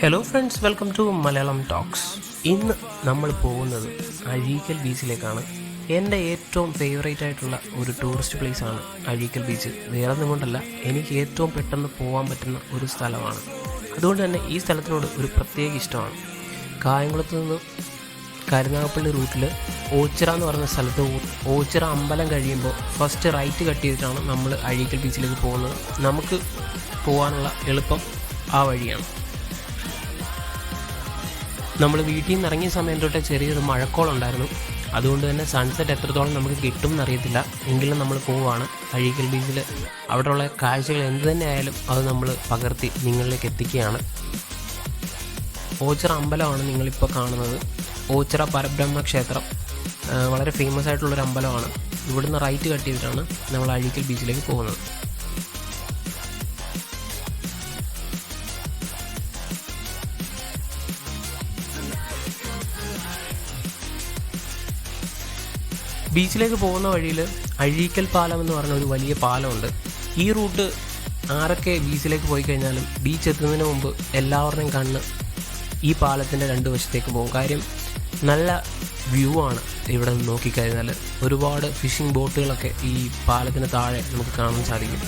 Hello friends, welcome to Malayalam talks. ഇന്ന് നമ്മൾ പോകുന്നത് അഴീക്കൽ ബീച്ചിലേക്കാണ്. എൻ്റെ ഏറ്റവും ഫേവറേറ്റ് ആയിട്ടുള്ള ഒരു ടൂറിസ്റ്റ് പ്ലേസാണ് അഴീക്കൽ ബീച്ച്. വേറൊന്നും കൊണ്ടല്ല, എനിക്ക് ഏറ്റവും പെട്ടെന്ന് പോകാൻ പറ്റുന്ന ഒരു സ്ഥലമാണ്. അതുകൊണ്ട് തന്നെ ഈ സ്ഥലത്തിനോട് ഒരു പ്രത്യേക ഇഷ്ടമാണ്. കായംകുളത്ത് നിന്ന് കരുനാഗപ്പള്ളി റൂട്ടിൽ ഓച്ചിറ എന്ന് പറയുന്ന സ്ഥലത്ത് ഓച്ചിറ അമ്പലം കഴിയുമ്പോൾ ഫസ്റ്റ് റൈറ്റ് കട്ട് ചെയ്തിട്ടാണ് നമ്മൾ അഴീക്കൽ ബീച്ചിലേക്ക് പോകുന്നത്. നമുക്ക് പോകാനുള്ള എളുപ്പം ആ വഴിയാണ്. നമ്മൾ വീട്ടിൽ നിന്ന് ഇറങ്ങിയ സമയം തൊട്ടേ ചെറിയൊരു മഴക്കോളുണ്ടായിരുന്നു. അതുകൊണ്ട് തന്നെ സൺസെറ്റ് എത്രത്തോളം നമുക്ക് കിട്ടും എന്നറിയത്തില്ല. എങ്കിലും നമ്മൾ പോവുകയാണ് അഴീക്കൽ ബീച്ചിൽ. അവിടെയുള്ള കാഴ്ചകൾ എന്ത് തന്നെ ആയാലും അത് നമ്മൾ പകർത്തി നിങ്ങളിലേക്ക് എത്തിക്കുകയാണ്. ഓച്ചിറ അമ്പലമാണ് നിങ്ങളിപ്പോൾ കാണുന്നത്. ഓച്ചിറ പരബ്രഹ്മ ക്ഷേത്രം വളരെ ഫേമസ് ആയിട്ടുള്ളൊരു അമ്പലമാണ്. ഇവിടുന്ന് റൈറ്റ് കട്ട് ചെയ്തിട്ടാണ് നമ്മൾ അഴീക്കൽ ബീച്ചിലേക്ക് പോകുന്നത്. ബീച്ചിലേക്ക് പോകുന്ന വഴിയിൽ അഴീക്കൽ പാലം എന്ന് പറഞ്ഞ ഒരു വലിയ പാലമുണ്ട്. ഈ റൂട്ട് ആരൊക്കെ ബീച്ചിലേക്ക് പോയി കഴിഞ്ഞാലും ബീച്ച് എത്തുന്നതിന് മുമ്പ് എല്ലാവരുടെയും കണ്ണ് ഈ പാലത്തിൻ്റെ രണ്ട് വശത്തേക്ക് പോകും. കാര്യം നല്ല വ്യൂ ആണ്. ഇവിടെ നിന്ന് നോക്കിക്കഴിഞ്ഞാൽ ഒരുപാട് ഫിഷിംഗ് ബോട്ടുകളൊക്കെ ഈ പാലത്തിന് താഴെ നമുക്ക് കാണാൻ സാധിക്കും.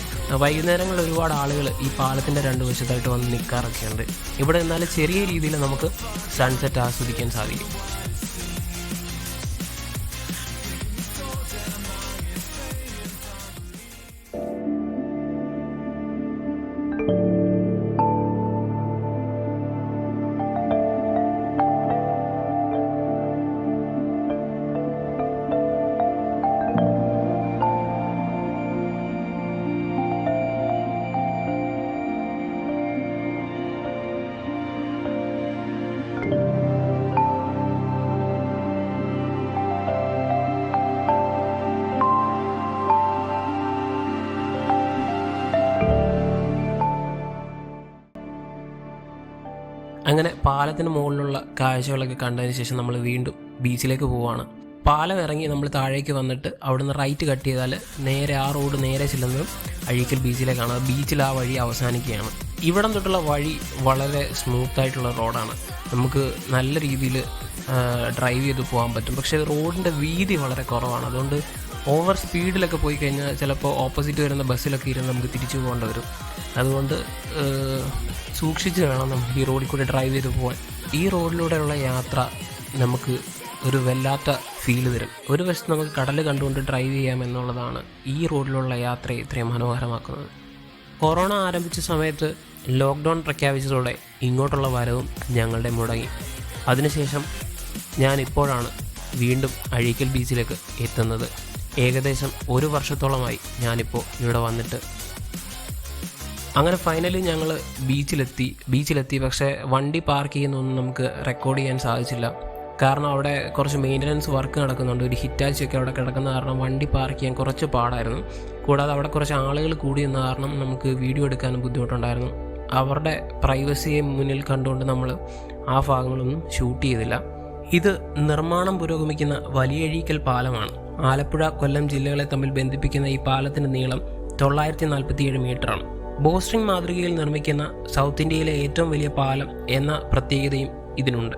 വൈകുന്നേരങ്ങളിൽ ഒരുപാട് ആളുകൾ ഈ പാലത്തിൻ്റെ രണ്ട് വശത്തായിട്ട് വന്ന് നിൽക്കാറൊക്കെ ഉണ്ട്. ഇവിടെ എന്നാൽ ചെറിയ രീതിയിൽ നമുക്ക് സൺസെറ്റ് ആസ്വദിക്കാൻ സാധിക്കും. അങ്ങനെ പാലത്തിന് മുകളിലുള്ള കാഴ്ചകളൊക്കെ കണ്ടതിന് ശേഷം നമ്മൾ വീണ്ടും ബീച്ചിലേക്ക് പോവുകയാണ്. പാലം ഇറങ്ങി നമ്മൾ താഴേക്ക് വന്നിട്ട് അവിടുന്ന് റൈറ്റ് കട്ട് ചെയ്താൽ നേരെ ആ റോഡ് നേരെ ചെല്ലുന്നത് അഴീക്കൽ ബീച്ചിലേക്കാണ്. ബീച്ചിൽ ആ വഴി അവസാനിക്കുകയാണ്. ഇവിടം തൊട്ടുള്ള വഴി വളരെ സ്മൂത്തായിട്ടുള്ള റോഡാണ്. നമുക്ക് നല്ല രീതിയിൽ ഡ്രൈവ് ചെയ്ത് പോകാൻ പറ്റും. പക്ഷേ റോഡിൻ്റെ വീതി വളരെ കുറവാണ്. അതുകൊണ്ട് ഓവർ സ്പീഡിലൊക്കെ പോയി കഴിഞ്ഞാൽ ചിലപ്പോൾ ഓപ്പോസിറ്റ് വരുന്ന ബസ്സിലൊക്കെ ഇരുന്ന് നമുക്ക് തിരിച്ചു പോകേണ്ടി വരും. അതുകൊണ്ട് സൂക്ഷിച്ച് വേണം നമുക്ക് ഈ റോഡിൽ കൂടി ഡ്രൈവ് ചെയ്ത് പോകാൻ. ഈ റോഡിലൂടെയുള്ള യാത്ര നമുക്ക് ഒരു വല്ലാത്ത ഫീൽ തരും. ഒരു വശത്ത് നമുക്ക് കടൽ കണ്ടുകൊണ്ട് ഡ്രൈവ് ചെയ്യാമെന്നുള്ളതാണ് ഈ റോഡിലുള്ള യാത്രയെ ഇത്രയും മനോഹരമാക്കുന്നത്. കൊറോണ ആരംഭിച്ച സമയത്ത് ലോക്ക്ഡൗൺ പ്രഖ്യാപിച്ചതോടെ ഇങ്ങോട്ടുള്ള വരവും ഞങ്ങളുടെ മുടങ്ങി. അതിനുശേഷം ഞാനിപ്പോഴാണ് വീണ്ടും അഴീക്കൽ ബീച്ചിലേക്ക് എത്തുന്നത്. ഏകദേശം 1 വർഷത്തോളമായി ഞാനിപ്പോൾ ഇവിടെ വന്നിട്ട്. അങ്ങനെ ഫൈനലി ഞങ്ങൾ ബീച്ചിലെത്തി. പക്ഷേ വണ്ടി പാർക്ക് ചെയ്യുന്നൊന്നും നമുക്ക് റെക്കോർഡ് ചെയ്യാൻ സാധിച്ചില്ല. കാരണം അവിടെ കുറച്ച് മെയിൻ്റനൻസ് വർക്ക് നടക്കുന്നുണ്ട്. ഒരു ഹിറ്റാച്ചിയൊക്കെ അവിടെ കിടക്കുന്ന കാരണം വണ്ടി പാർക്ക് ചെയ്യാൻ കുറച്ച് പാടായിരുന്നു. കൂടാതെ അവിടെ കുറച്ച് ആളുകൾ കൂടി നിന്ന കാരണം നമുക്ക് വീഡിയോ എടുക്കാനും ബുദ്ധിമുട്ടുണ്ടായിരുന്നു. അവരുടെ പ്രൈവസിയെ മുന്നിൽ കണ്ടുകൊണ്ട് നമ്മൾ ആ ഭാഗങ്ങളൊന്നും ഷൂട്ട് ചെയ്തില്ല. ഇത് നിർമ്മാണം പുരോഗമിക്കുന്ന വലിയ അഴീക്കൽ പാലമാണ്. ആലപ്പുഴ, കൊല്ലം ജില്ലകളെ തമ്മിൽ ബന്ധിപ്പിക്കുന്ന ഈ പാലത്തിൻ്റെ നീളം 947 മീറ്ററാണ്. ബോസ്ട്രിംഗ് മാതൃകയിൽ നിർമ്മിക്കുന്ന സൗത്ത് ഇന്ത്യയിലെ ഏറ്റവും വലിയ പാലം എന്ന പ്രത്യേകതയും ഇതിനുണ്ട്.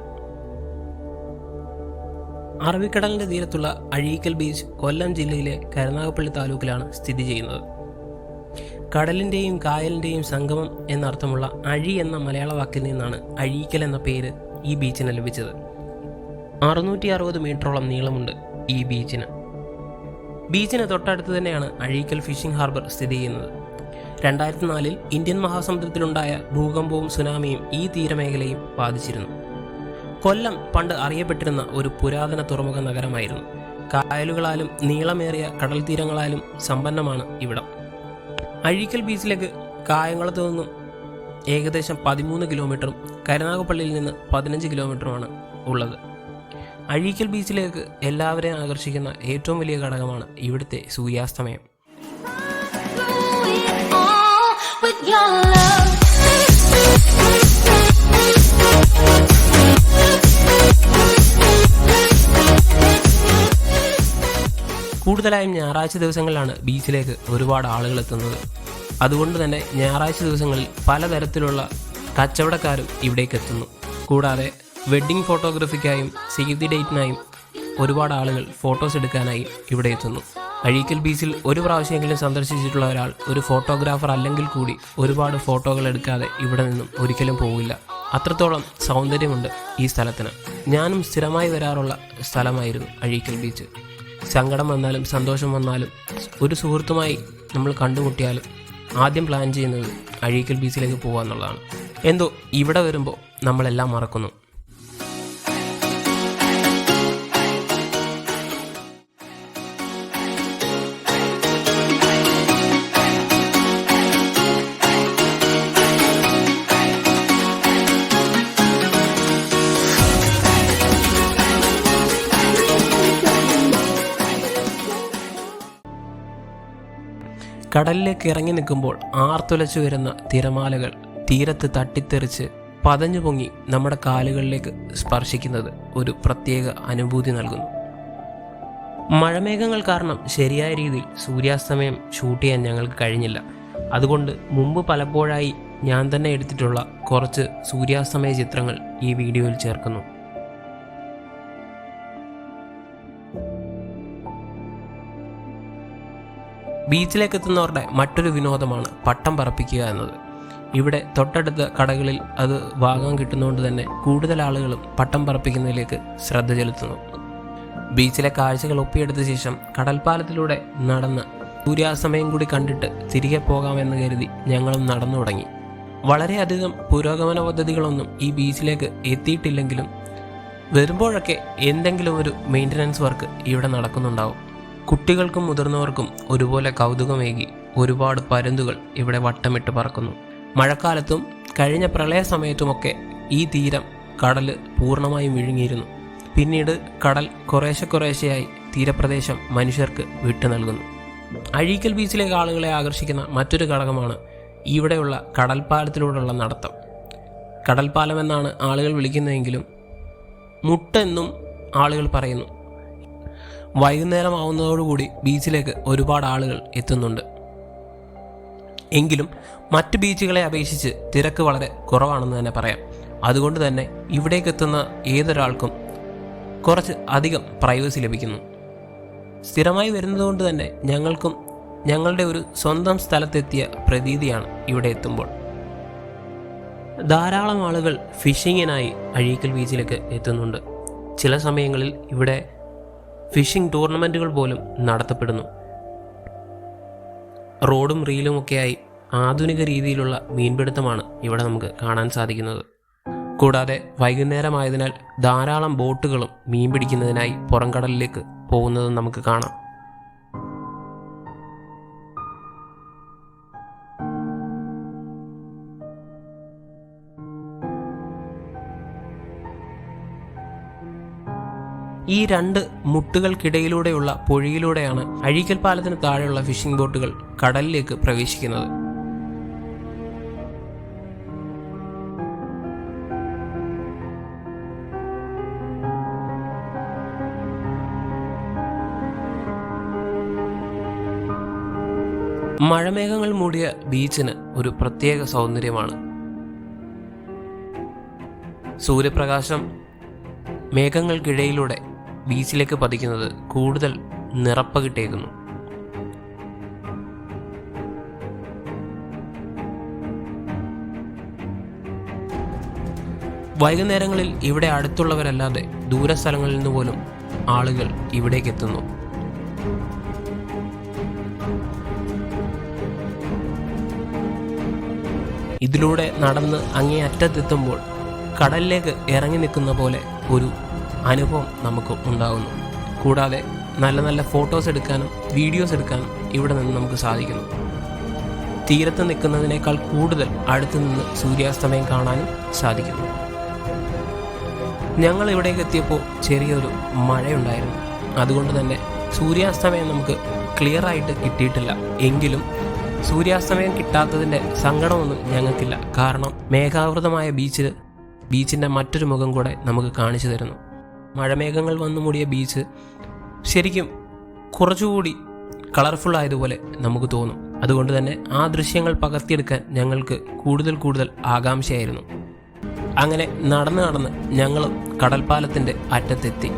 അറബിക്കടലിൻ്റെ തീരത്തുള്ള അഴീക്കൽ ബീച്ച് കൊല്ലം ജില്ലയിലെ കരുനാഗപ്പള്ളി താലൂക്കിലാണ് സ്ഥിതി ചെയ്യുന്നത്. കടലിൻ്റെയും കായലിൻ്റെയും സംഗമം എന്നർത്ഥമുള്ള അഴി എന്ന മലയാള വാക്കിൽ നിന്നാണ് അഴീക്കൽ എന്ന പേര് ഈ ബീച്ചിന് ലഭിച്ചത്. 660 മീറ്ററോളം നീളമുണ്ട് ഈ ബീച്ചിന്. ബീച്ചിന് തൊട്ടടുത്ത് തന്നെയാണ് അഴീക്കൽ ഫിഷിംഗ് ഹാർബർ സ്ഥിതി ചെയ്യുന്നത്. 2004 ഇന്ത്യൻ മഹാസമുദ്രത്തിലുണ്ടായ ഭൂകമ്പവും സുനാമിയും ഈ തീരമേഖലയും ബാധിച്ചിരുന്നു. കൊല്ലം പണ്ട് അറിയപ്പെട്ടിരുന്ന ഒരു പുരാതന തുറമുഖ നഗരമായിരുന്നു. കായലുകളാലും നീളമേറിയ കടൽ തീരങ്ങളാലും സമ്പന്നമാണ് ഇവിടം. അഴീക്കൽ ബീച്ചിലേക്ക് കായംകുളത്ത് നിന്നും ഏകദേശം 13 കിലോമീറ്ററും കരുനാഗപ്പള്ളിയിൽ നിന്ന് 15 കിലോമീറ്ററുമാണ് ഉള്ളത്. അഴീക്കൽ ബീച്ചിലേക്ക് എല്ലാവരെയും ആകർഷിക്കുന്ന ഏറ്റവും വലിയ ഘടകമാണ് ഇവിടുത്തെ സൂര്യാസ്തമയം. കൂടുതലായും ഞായറാഴ്ച ദിവസങ്ങളിലാണ് ബീച്ചിലേക്ക് ഒരുപാട് ആളുകൾ എത്തുന്നത്. അതുകൊണ്ട് തന്നെ ഞായറാഴ്ച ദിവസങ്ങളിൽ പലതരത്തിലുള്ള കച്ചവടക്കാരും ഇവിടേക്ക് എത്തുന്നു. കൂടാതെ വെഡ്ഡിംഗ് ഫോട്ടോഗ്രാഫിക്കായും സേവ് ദി ഡേറ്റിനായും ഒരുപാട് ആളുകൾ ഫോട്ടോസ് എടുക്കാനായി ഇവിടെ എത്തുന്നു. അഴീക്കൽ ബീച്ചിൽ ഒരു പ്രാവശ്യമെങ്കിലും സന്ദർശിച്ചിട്ടുള്ള ഒരാൾ ഒരു ഫോട്ടോഗ്രാഫർ അല്ലെങ്കിൽ കൂടി ഒരുപാട് ഫോട്ടോകൾ എടുക്കാതെ ഇവിടെ നിന്നും ഒരിക്കലും പോവില്ല. അത്രത്തോളം സൗന്ദര്യമുണ്ട് ഈ സ്ഥലത്തിന്. ഞാനും സ്ഥിരമായി വരാറുള്ള സ്ഥലമായിരുന്നു അഴീക്കൽ ബീച്ച്. സങ്കടം വന്നാലും സന്തോഷം വന്നാലും ഒരു സുഹൃത്തുമായി നമ്മൾ കണ്ടുമുട്ടിയാലും ആദ്യം പ്ലാൻ ചെയ്യുന്നത് അഴീക്കൽ ബീച്ചിലേക്ക് പോകുക എന്നുള്ളതാണ്. എന്തോ ഇവിടെ വരുമ്പോൾ നമ്മളെല്ലാം മറക്കുന്നു. കടലിലേക്ക് ഇറങ്ങി നിൽക്കുമ്പോൾ ആർത്തുലച്ചു വരുന്ന തിരമാലകൾ തീരത്ത് തട്ടിത്തെറിച്ച് പതഞ്ഞു പൊങ്ങി നമ്മുടെ കാലുകളിലേക്ക് സ്പർശിക്കുന്നത് ഒരു പ്രത്യേക അനുഭൂതി നൽകുന്നു. മഴമേഘങ്ങൾ കാരണം ശരിയായ രീതിയിൽ സൂര്യാസ്തമയം ഷൂട്ട് ചെയ്യാൻ ഞങ്ങൾക്ക് കഴിഞ്ഞില്ല. അതുകൊണ്ട് മുമ്പ് പലപ്പോഴായി ഞാൻ തന്നെ എടുത്തിട്ടുള്ള കുറച്ച് സൂര്യാസ്തമയ ചിത്രങ്ങൾ ഈ വീഡിയോയിൽ ചേർക്കുന്നു. ബീച്ചിലേക്ക് എത്തുന്നവരുടെ മറ്റൊരു വിനോദമാണ് പട്ടം പറപ്പിക്കുക എന്നത്. ഇവിടെ തൊട്ടടുത്ത കടകളിൽ അത് വാങ്ങാൻ കിട്ടുന്നതുകൊണ്ട് തന്നെ കൂടുതൽ ആളുകളും പട്ടം പറപ്പിക്കുന്നതിലേക്ക് ശ്രദ്ധ ചെലുത്തുന്നു. ബീച്ചിലെ കാഴ്ചകൾ ഒപ്പിയെടുത്ത ശേഷം കടൽപ്പാലത്തിലൂടെ നടന്ന് സൂര്യാസ്തമയം കൂടി കണ്ടിട്ട് തിരികെ പോകാമെന്ന് കരുതി ഞങ്ങളും നടന്നു തുടങ്ങി. വളരെയധികം പുരോഗമന പദ്ധതികളൊന്നും ഈ ബീച്ചിലേക്ക് എത്തിയിട്ടില്ലെങ്കിലും വരുമ്പോഴൊക്കെ എന്തെങ്കിലും ഒരു മെയിൻ്റനൻസ് വർക്ക് ഇവിടെ നടക്കുന്നുണ്ടാവും. കുട്ടികൾക്കും മുതിർന്നവർക്കും ഒരുപോലെ കൗതുകമേകി ഒരുപാട് പരുന്തുകൾ ഇവിടെ വട്ടമിട്ട് പറക്കുന്നു. മഴക്കാലത്തും കഴിഞ്ഞ പ്രളയ സമയത്തുമൊക്കെ ഈ തീരം കടൽ പൂർണ്ണമായും വിഴുങ്ങിയിരുന്നു. പിന്നീട് കടൽ കുറേശ്ശെയായി തീരപ്രദേശം മനുഷ്യർക്ക് വിട്ടു നൽകുന്നു. അഴീക്കൽ ബീച്ചിലേക്ക് ആളുകളെ ആകർഷിക്കുന്ന മറ്റൊരു ഘടകമാണ് ഇവിടെയുള്ള കടൽപ്പാലത്തിലൂടെയുള്ള നടത്തം. കടൽപ്പാലം എന്നാണ് ആളുകൾ വിളിക്കുന്നതെങ്കിലും മുട്ടെന്നും ആളുകൾ പറയുന്നു. വൈകുന്നേരം ആവുന്നതോടുകൂടി ബീച്ചിലേക്ക് ഒരുപാട് ആളുകൾ എത്തുന്നുണ്ട്. എങ്കിലും മറ്റ് ബീച്ചുകളെ അപേക്ഷിച്ച് തിരക്ക് വളരെ കുറവാണെന്ന് തന്നെ പറയാം. അതുകൊണ്ട് തന്നെ ഇവിടേക്ക് എത്തുന്ന ഏതൊരാൾക്കും കുറച്ച് അധികം പ്രൈവസി ലഭിക്കുന്നു. സ്ഥിരമായി വരുന്നതുകൊണ്ട് തന്നെ ഞങ്ങൾക്കും ഞങ്ങളുടെ ഒരു സ്വന്തം സ്ഥലത്തെത്തിയ പ്രതീതിയാണ് ഇവിടെ എത്തുമ്പോൾ. ധാരാളം ആളുകൾ ഫിഷിങ്ങിനായി അഴീക്കൽ ബീച്ചിലേക്ക് എത്തുന്നുണ്ട്. ചില സമയങ്ങളിൽ ഇവിടെ ഫിഷിംഗ് ടൂർണമെൻറ്റുകൾ പോലും നടത്തപ്പെടുന്നു. റോഡും റീലുമൊക്കെയായി ആധുനിക രീതിയിലുള്ള മീൻപിടുത്തമാണ് ഇവിടെ നമുക്ക് കാണാൻ സാധിക്കുന്നത്. കൂടാതെ വൈകുന്നേരമായതിനാൽ ധാരാളം ബോട്ടുകളും മീൻ പിടിക്കുന്നതിനായി പുറംകടലിലേക്ക് പോകുന്നതും നമുക്ക് കാണാം. ഈ രണ്ട് മുട്ടുകൾക്കിടയിലൂടെയുള്ള പൊഴിയിലൂടെയാണ് അഴീക്കൽ പാലത്തിന് താഴെയുള്ള ഫിഷിംഗ് ബോട്ടുകൾ കടലിലേക്ക് പ്രവേശിക്കുന്നത്. മഴമേഘങ്ങൾ മൂടിയ ബീച്ചിന് ഒരു പ്രത്യേക സൗന്ദര്യമാണ്. സൂര്യപ്രകാശം മേഘങ്ങൾക്കിടയിലൂടെ ബീച്ചിലേക്ക് പതിക്കുന്നത് കൂടുതൽ നിറപ്പകിട്ടേക്കുന്നു. വൈകുന്നേരങ്ങളിൽ ഇവിടെ അടുത്തുള്ളവരല്ലാതെ ദൂരസ്ഥലങ്ങളിൽ നിന്ന് പോലും ആളുകൾ ഇവിടേക്ക് എത്തുന്നു. ഇതിലൂടെ നടന്ന് അങ്ങേ അറ്റത്തെത്തുമ്പോൾ കടലിലേക്ക് ഇറങ്ങി നിൽക്കുന്ന പോലെ ഒരു അനുഭവം നമുക്ക് ഉണ്ടാകുന്നു. കൂടാതെ നല്ല നല്ല ഫോട്ടോസ് എടുക്കാനും വീഡിയോസ് എടുക്കാനും ഇവിടെ നിന്ന് നമുക്ക് സാധിക്കുന്നു. തീരത്ത് നിൽക്കുന്നതിനേക്കാൾ കൂടുതൽ അടുത്ത് നിന്ന് സൂര്യാസ്തമയം കാണാനും സാധിക്കുന്നു. ഞങ്ങൾ ഇവിടേക്ക് എത്തിയപ്പോൾ ചെറിയൊരു മഴയുണ്ടായിരുന്നു. അതുകൊണ്ട് തന്നെ സൂര്യാസ്തമയം നമുക്ക് ക്ലിയറായിട്ട് കിട്ടിയിട്ടില്ല. എങ്കിലും സൂര്യാസ്തമയം കിട്ടാത്തതിൻ്റെ സങ്കടമൊന്നും ഞങ്ങൾക്കില്ല. കാരണം മേഘാവൃതമായ ബീച്ചിൻ്റെ മറ്റൊരു മുഖം കൂടെ നമുക്ക് കാണിച്ചു തരുന്നു. മഴമേഘങ്ങൾ വന്നു മൂടിയ ബീച്ച് ശരിക്കും കുറച്ചുകൂടി കളർഫുൾ ആയതുപോലെ നമുക്ക് തോന്നും. അതുകൊണ്ട് തന്നെ ആ ദൃശ്യങ്ങൾ പകർത്തിയെടുക്കാൻ ഞങ്ങൾക്ക് കൂടുതൽ ആകാംക്ഷയായിരുന്നു. അങ്ങനെ നടന്ന് ഞങ്ങൾ കടൽപ്പാലത്തിൻ്റെ അറ്റത്തെത്തി.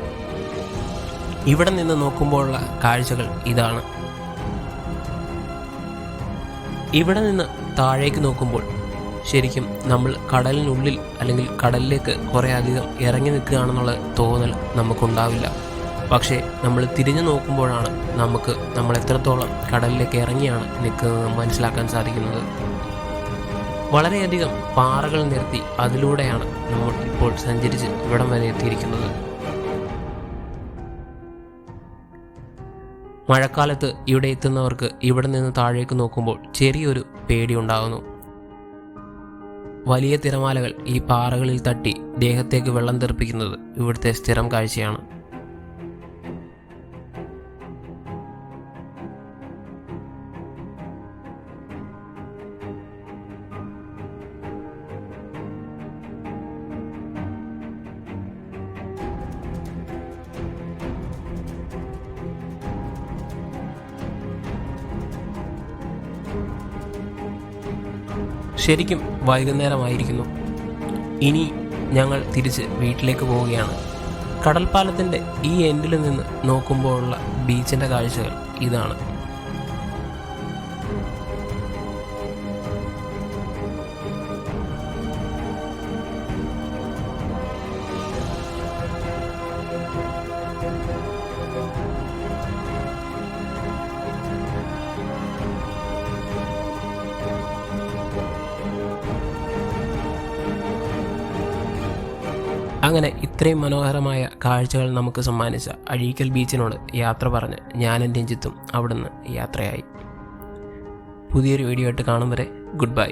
ഇവിടെ നിന്ന് നോക്കുമ്പോഴുള്ള കാഴ്ചകൾ ഇതാണ്. ഇവിടെ നിന്ന് താഴേക്ക് നോക്കുമ്പോൾ ശരിക്കും നമ്മൾ കടലിനുള്ളിൽ അല്ലെങ്കിൽ കടലിലേക്ക് കുറേ അധികം ഇറങ്ങി നിൽക്കുകയാണെന്നുള്ള തോന്നൽ നമുക്കുണ്ടാവില്ല. പക്ഷേ നമ്മൾ തിരിഞ്ഞു നോക്കുമ്പോഴാണ് നമ്മൾ എത്രത്തോളം കടലിലേക്ക് ഇറങ്ങിയാണ് നിൽക്കുന്നത് മനസ്സിലാക്കാൻ സാധിക്കുന്നത്. വളരെയധികം പാറകൾ നിരത്തി അതിലൂടെയാണ് നമ്മൾ ഇപ്പോൾ സഞ്ചരിച്ച് ഇവിടം വരെ എത്തിയിരിക്കുന്നത്. മഴക്കാലത്ത് ഇവിടെ എത്തുന്നവർക്ക് ഇവിടെ നിന്ന് താഴേക്ക് നോക്കുമ്പോൾ ചെറിയൊരു പേടി ഉണ്ടാകുന്നു. വലിയ തിരമാലകൾ ഈ പാറകളിൽ തട്ടി ദേഹത്തേക്ക് വെള്ളം തെറിപ്പിക്കുന്നത് ഇവിടുത്തെ സ്ഥിരം കാഴ്ചയാണ്. ശരിക്കും വൈകുന്നേരമായിരിക്കുന്നു. ഇനി ഞങ്ങൾ തിരിച്ച് വീട്ടിലേക്ക് പോവുകയാണ്. കടൽപ്പാലത്തിൻ്റെ ഈ എൻഡിൽ നിന്ന് നോക്കുമ്പോഴുള്ള ബീച്ചിൻ്റെ കാഴ്ചകൾ ഇതാണ്. അങ്ങനെ ഇത്രയും മനോഹരമായ കാഴ്ചകൾ നമുക്ക് സമ്മാനിച്ച അഴീക്കൽ ബീച്ചിനോട് യാത്ര പറഞ്ഞ് ഞാനും രഞ്ജിത്തും അവിടുന്ന് യാത്രയായി. പുതിയൊരു വീഡിയോ ആയിട്ട് കാണും വരെ ഗുഡ് ബൈ.